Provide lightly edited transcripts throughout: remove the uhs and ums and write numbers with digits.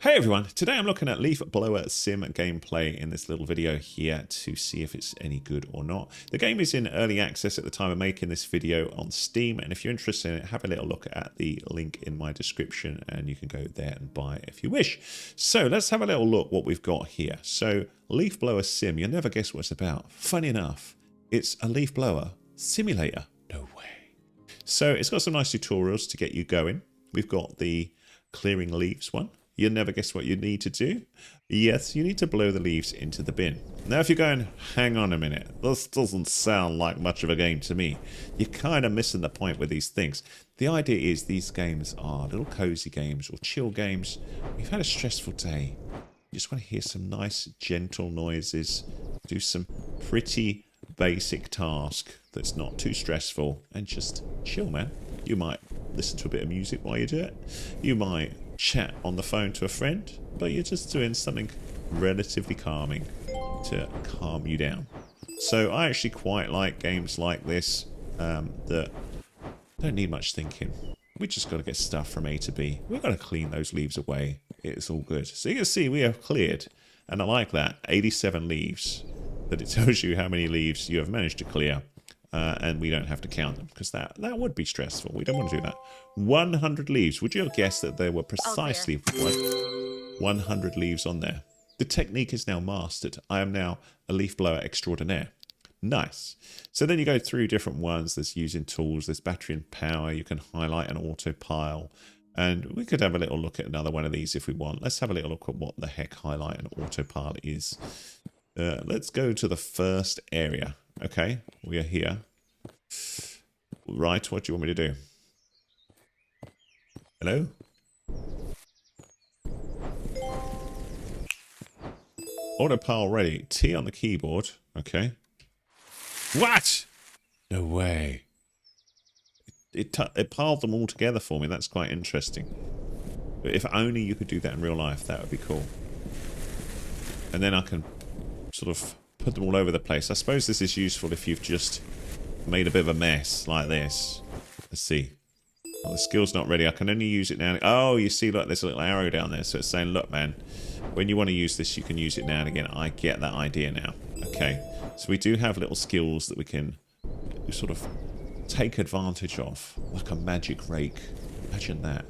Hey everyone, today I'm looking at Leaf Blower Sim gameplay in this little video here to see if it's any good or not. The game is in early access at the time of making this video on Steam, and if you're interested in it, have a little look at the link in my description and you can go there and buy it if you wish. So let's have a little look what we've got here. So Leaf Blower Sim, you'll never guess what it's about. Funny enough, it's a leaf blower simulator. No way. So it's got some nice tutorials to get you going. We've got the clearing leaves one. You'll never guess what you need to do. Yes, you need to blow the leaves into the bin. Now, if you're going, hang on a minute, this doesn't sound like much of a game to me, you're kind of missing the point with these things. The idea is these games are little cozy games or chill games. You've had a stressful day. You just want to hear some nice, gentle noises, do some pretty basic task that's not too stressful, and just chill, man. You might listen to a bit of music while you do it. You might chat on the phone to a friend, but you're just doing something relatively calming to calm you down. So I actually quite like games like this that don't need much thinking. We just got to get stuff from A to B. We've got to clean those leaves away. It's all good. So you can see we have cleared, and I like that, 87 leaves, that it tells you how many leaves you have managed to clear. And we don't have to count them, because that would be stressful. We don't want to do that. 100 leaves. Would you have guessed that there were precisely 100 leaves on there? The technique is now mastered. I am now a leaf blower extraordinaire. Nice. So then you go through different ones. There's using tools. There's battery and power. You can highlight an auto pile. And we could have a little look at another one of these if we want. Let's have a little look at what the heck highlight and auto pile is. Let's go to the first area. Okay, we are here. Right, what do you want me to do? Hello? Auto pile ready. T on the keyboard. Okay. What? No way. It piled them all together for me. That's quite interesting. But if only you could do that in real life, that would be cool. And then I can sort of put them all over the place. I suppose this is useful if you've just made a bit of a mess like this. Let's see. Well, the skill's not ready. I can only use it now. Oh, you see, look, there's a little arrow down there. So it's saying, look, man, when you want to use this, you can use it now and again. I get that idea now. Okay. So we do have little skills that we can sort of take advantage of. Like a magic rake. Imagine that.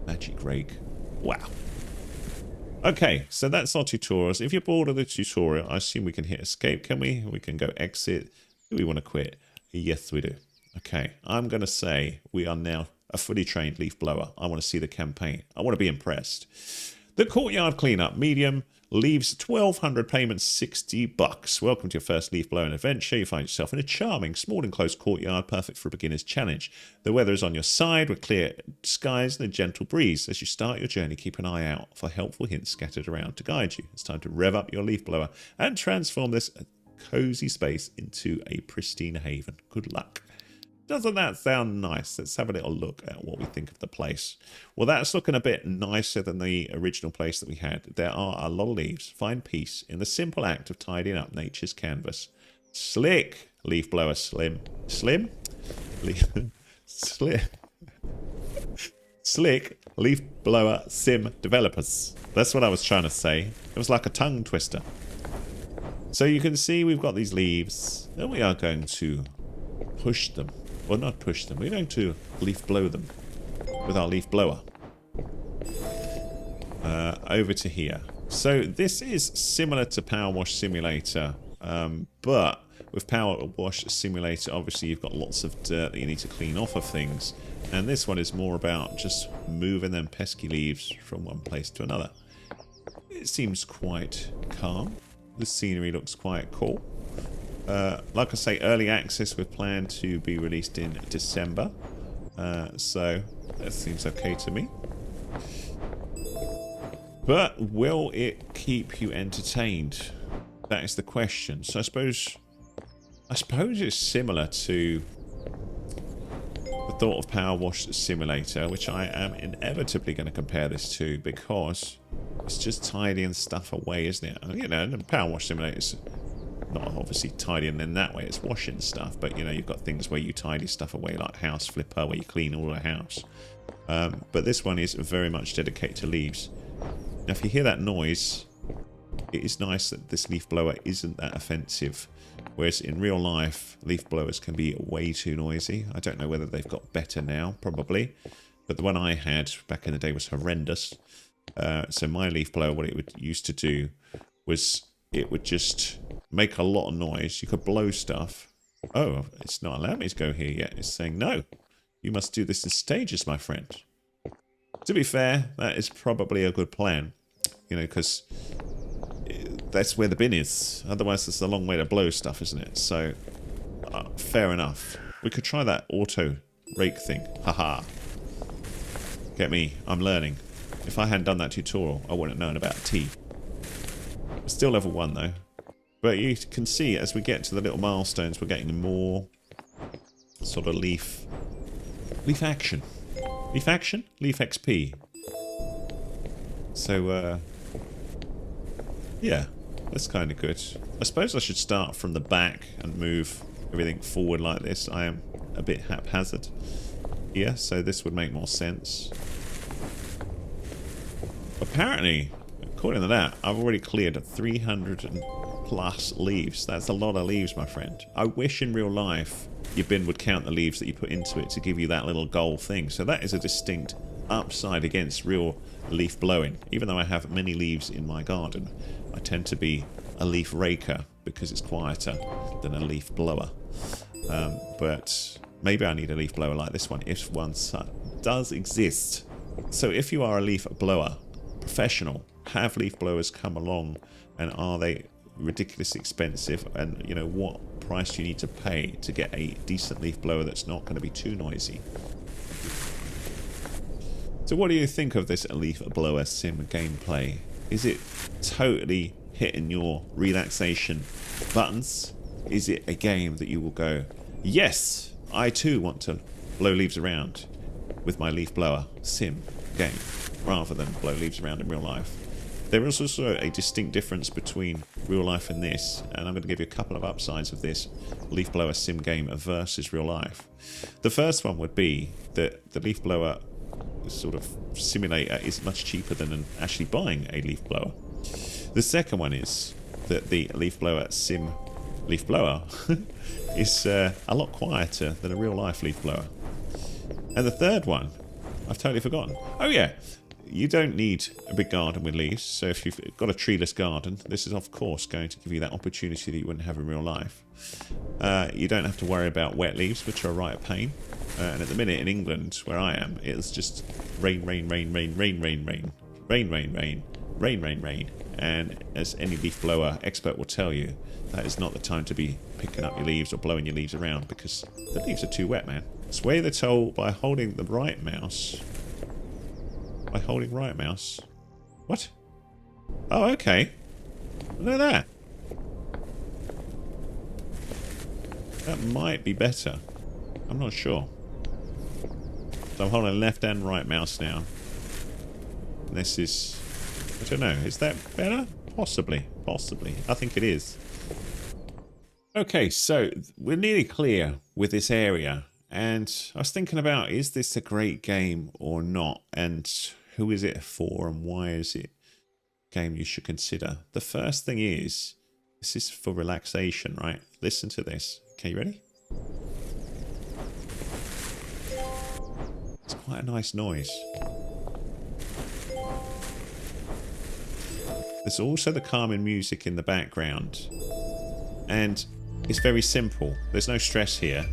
Magic rake. Wow. Okay, so that's our tutorials. If you're bored of the tutorial, I assume we can hit escape, can we? We can go exit. Do we want to quit? Yes, we do. Okay, I'm going to say we are now a fully trained leaf blower. I want to see the campaign. I want to be impressed. The courtyard cleanup, medium, leaves 1,200 payments, $60. Welcome to your first leaf blowing adventure. You find yourself in a charming, small enclosed courtyard, perfect for a beginner's challenge. The weather is on your side with clear skies and a gentle breeze. As you start your journey, keep an eye out for helpful hints scattered around to guide you. It's time to rev up your leaf blower and transform this cozy space into a pristine haven. Good luck. Doesn't that sound nice? Let's have a little look at what we think of the place. Well, that's looking a bit nicer than the original place that we had. There are a lot of leaves. Find peace in the simple act of tidying up nature's canvas. Slick, leaf blower slim. Slim? Slick. Slick leaf blower sim developers. That's what I was trying to say. It was like a tongue twister. So you can see we've got these leaves, and we are going to push them. Well, not push them. We're going to leaf blow them with our leaf blower. Over to here. So this is similar to Power Wash Simulator, but with Power Wash Simulator, obviously you've got lots of dirt that you need to clean off of things, and this one is more about just moving them pesky leaves from one place to another. It seems quite calm. The scenery looks quite cool. Like I say, early access with plan to be released in December. So that seems okay to me. But will it keep you entertained? That is the question. So I suppose it's similar to the thought of Power Wash Simulator, which I am inevitably going to compare this to, because it's just tidying stuff away, isn't it? You know, and Power Wash Simulator is not obviously tidying in that way, it's washing stuff, but you know, you've got things where you tidy stuff away, like House Flipper, where you clean all the house. But this one is very much dedicated to leaves. Now, if you hear that noise, it is nice that this leaf blower isn't that offensive. Whereas in real life, leaf blowers can be way too noisy. I don't know whether they've got better now, probably. But the one I had back in the day was horrendous. So my leaf blower, what it would used to do was it would just make a lot of noise. You could blow stuff. Oh, it's not allowed me to go here yet. It's saying, no, you must do this in stages, my friend. To be fair, that is probably a good plan. You know, because that's where the bin is. Otherwise, it's a long way to blow stuff, isn't it? So, fair enough. We could try that auto rake thing. Haha. Get me. I'm learning. If I hadn't done that tutorial, I wouldn't have known about tea. Still level 1, though. But you can see, as we get to the little milestones, we're getting more sort of leaf action. Leaf action? Leaf XP. So, yeah, that's kind of good. I suppose I should start from the back and move everything forward like this. I am a bit haphazard here, so this would make more sense. Apparently, according to that, I've already cleared 300 plus leaves. That's a lot of leaves, my friend. I wish in real life your bin would count the leaves that you put into it to give you that little goal thing. So that is a distinct upside against real leaf blowing. Even though I have many leaves in my garden, I tend to be a leaf raker because it's quieter than a leaf blower. But maybe I need a leaf blower like this one if one does exist. So if you are a leaf blower professional, have leaf blowers come along, and are they ridiculously expensive, and you know what price you need to pay to get a decent leaf blower that's not going to be too noisy. So what do you think of this leaf blower sim gameplay? Is it totally hitting your relaxation buttons? Is it a game that you will go, yes, I too want to blow leaves around with my leaf blower sim game, rather than blow leaves around in real life? There is also a distinct difference between real life and this, and I'm going to give you a couple of upsides of this leaf blower sim game versus real life. The first one would be that the leaf blower sort of simulator is much cheaper than actually buying a leaf blower. The second one is that the leaf blower sim leaf blower is a lot quieter than a real life leaf blower. And the third one, I've totally forgotten. Oh yeah, you don't need a big garden with leaves, so if you've got a treeless garden, this is of course going to give you that opportunity that you wouldn't have in real life. You don't have to worry about wet leaves, which are a right pain. And at the minute in England, where I am, it's just rain, rain, rain, rain, rain, rain, rain, rain, rain, rain, rain, rain, rain. And as any leaf blower expert will tell you, that is not the time to be picking up your leaves or blowing your leaves around, because the leaves are too wet, man. Sway the toll by holding the right mouse. By holding right mouse. What? Oh, okay. Look at that. That might be better. I'm not sure. So I'm holding left and right mouse now. And this is... I don't know. Is that better? Possibly. Possibly. I think it is. Okay, so we're nearly clear with this area. And I was thinking about, is this a great game or not? And who is it for, and why is it a game you should consider? The first thing is, this is for relaxation, right? Listen to this. Okay, you ready? It's quite a nice noise. There's also the calming music in the background. And it's very simple. There's no stress here.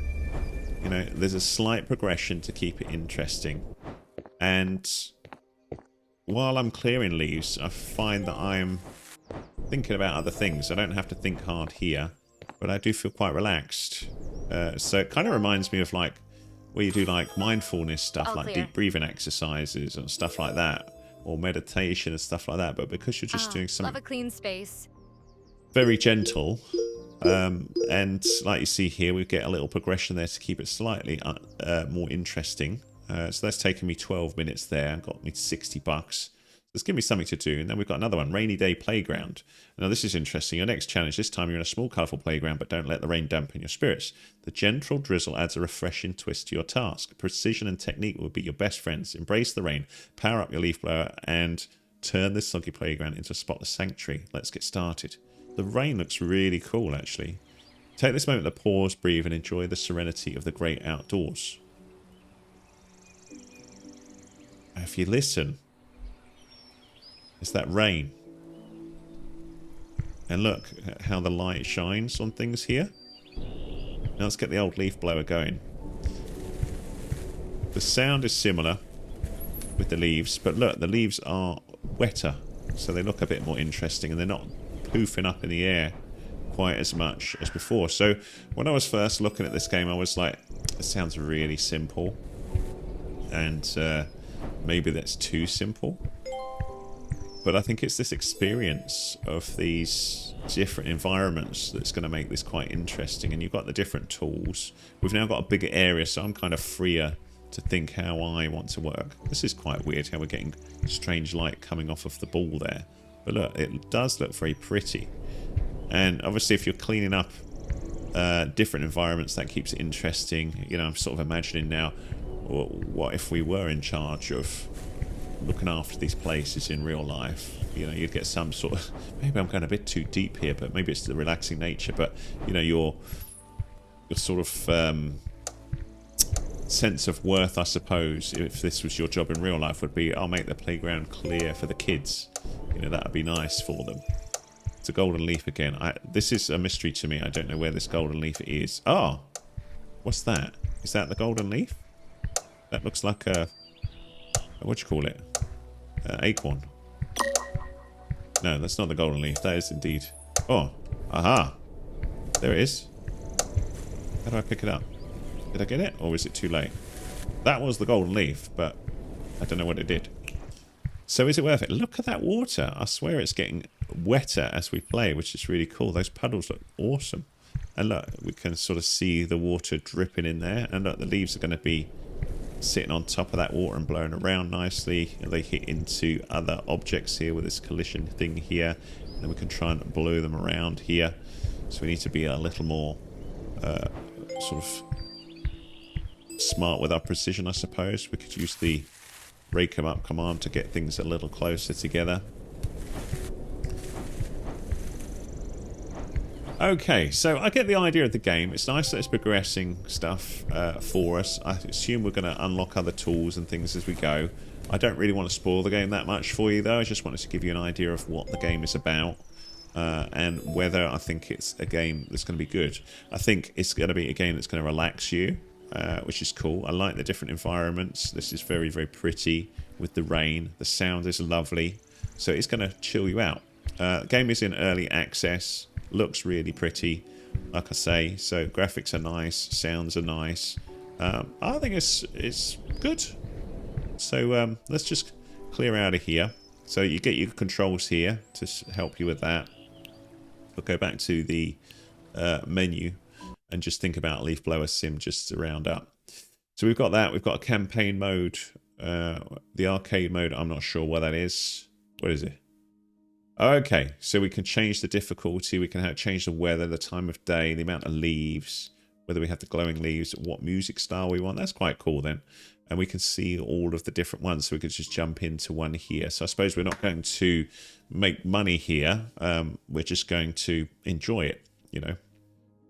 You know, there's a slight progression to keep it interesting. And while I'm clearing leaves, I find that I'm thinking about other things. I don't have to think hard here, but I do feel quite relaxed. So it kind of reminds me of like where you do like mindfulness stuff, like deep breathing exercises and stuff like that, or meditation and stuff like that. But because you're just doing something love a clean space, very gentle, and like you see here, we get a little progression there to keep it slightly more interesting. So that's taken me 12 minutes there and got me $60. Let's give me something to do. And then we've got another one, Rainy Day Playground. Now this is interesting. Your next challenge, this time you're in a small colourful playground, but don't let the rain dampen your spirits. The gentle drizzle adds a refreshing twist to your task. Precision and technique will be your best friends. Embrace the rain, power up your leaf blower, and turn this soggy playground into a spotless sanctuary. Let's get started. The rain looks really cool, actually. Take this moment to pause, breathe, and enjoy the serenity of the great outdoors. If you listen, it's that rain. And look at how the light shines on things here. Now let's get the old leaf blower going. The sound is similar with the leaves, but look, the leaves are wetter, so they look a bit more interesting, and they're not poofing up in the air quite as much as before. So when I was first looking at this game, I was like, it sounds really simple, and maybe that's too simple. But I think it's this experience of these different environments that's going to make this quite interesting. And you've got the different tools. We've now got a bigger area, so I'm kind of freer to think how I want to work. This is quite weird how we're getting strange light coming off of the ball there. But look, it does look very pretty. And obviously if you're cleaning up different environments, that keeps it interesting. You know, I'm sort of imagining now, what if we were in charge of looking after these places in real life? You know, you'd get some sort of, maybe I'm going a bit too deep here, but maybe it's the relaxing nature, but you know, your sort of sense of worth, I suppose, if this was your job in real life, would be, I'll make the playground clear for the kids. You know, that would be nice for them. It's a golden leaf again. This is a mystery to me. I don't know where this golden leaf is. Oh, what's that? Is that the golden leaf? That looks like a, what do you call it? Acorn. No, that's not the golden leaf. That is indeed. Oh, aha. There it is. How do I pick it up? Did I get it? Or is it too late? That was the golden leaf, but I don't know what it did. So is it worth it? Look at that water. I swear it's getting wetter as we play, which is really cool. Those puddles look awesome. And look, we can sort of see the water dripping in there. And look, the leaves are going to be sitting on top of that water and blowing around nicely. And they hit into other objects here with this collision thing here. And then we can try and blow them around here. So we need to be a little more sort of smart with our precision, I suppose. We could use the rake 'em up command to get things a little closer together. Okay, so I get the idea of the game. It's nice that it's progressing stuff for us. I assume we're going to unlock other tools and things as we go. I don't really want to spoil the game that much for you, though. I just wanted to give you an idea of what the game is about and whether I think it's a game that's going to be good. I think it's going to be a game that's going to relax you, which is cool. I like the different environments. This is very, very pretty with the rain. The sound is lovely. So it's going to chill you out. The game is in early access. Looks really pretty, like I say. So graphics are nice, sounds are nice. I think it's good. So let's just clear out of here. So you get your controls here to help you with that. We'll go back to the menu and just think about Leaf Blower Sim just to round up. So we've got that. We've got a campaign mode. The arcade mode, I'm not sure what that is. What is it? Okay, so we can change the difficulty, we can change the weather, the time of day, the amount of leaves, whether we have the glowing leaves, what music style we want. That's quite cool then. And we can see all of the different ones, so we could just jump into one here. So I suppose we're not going to make money here. We're just going to enjoy it, you know.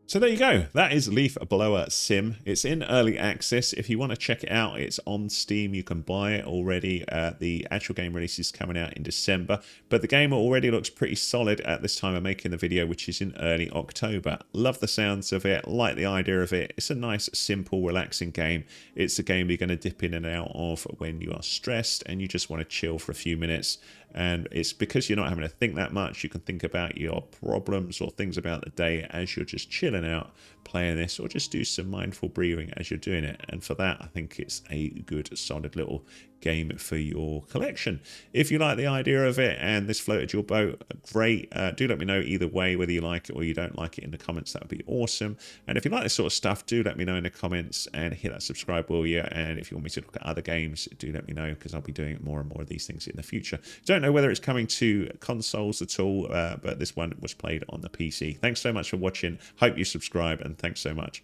So there you go. That is Leaf Blower Sim. It's in early access. If you want to check it out, it's on Steam. You can buy it already. The actual game release is coming out in December. But the game already looks pretty solid at this time of making the video, which is in early October. Love the sounds of it. Like the idea of it. It's a nice, simple, relaxing game. It's a game you're going to dip in and out of when you are stressed and you just want to chill for a few minutes. And it's because you're not having to think that much. You can think about your problems or things about the day as you're just chilling out playing this, or just do some mindful breathing as you're doing it. And for that, I think it's a good, solid little game for your collection. If you like the idea of it and this floated your boat, great. Do let me know either way, whether you like it or you don't like it in the comments. That would be awesome. And if you like this sort of stuff, do let me know in the comments and hit that subscribe, will you? And if you want me to look at other games, do let me know, because I'll be doing more and more of these things in the future. Don't know whether it's coming to consoles at all, but this one was played on the PC. Thanks so much for watching. Hope you subscribe, and thanks so much.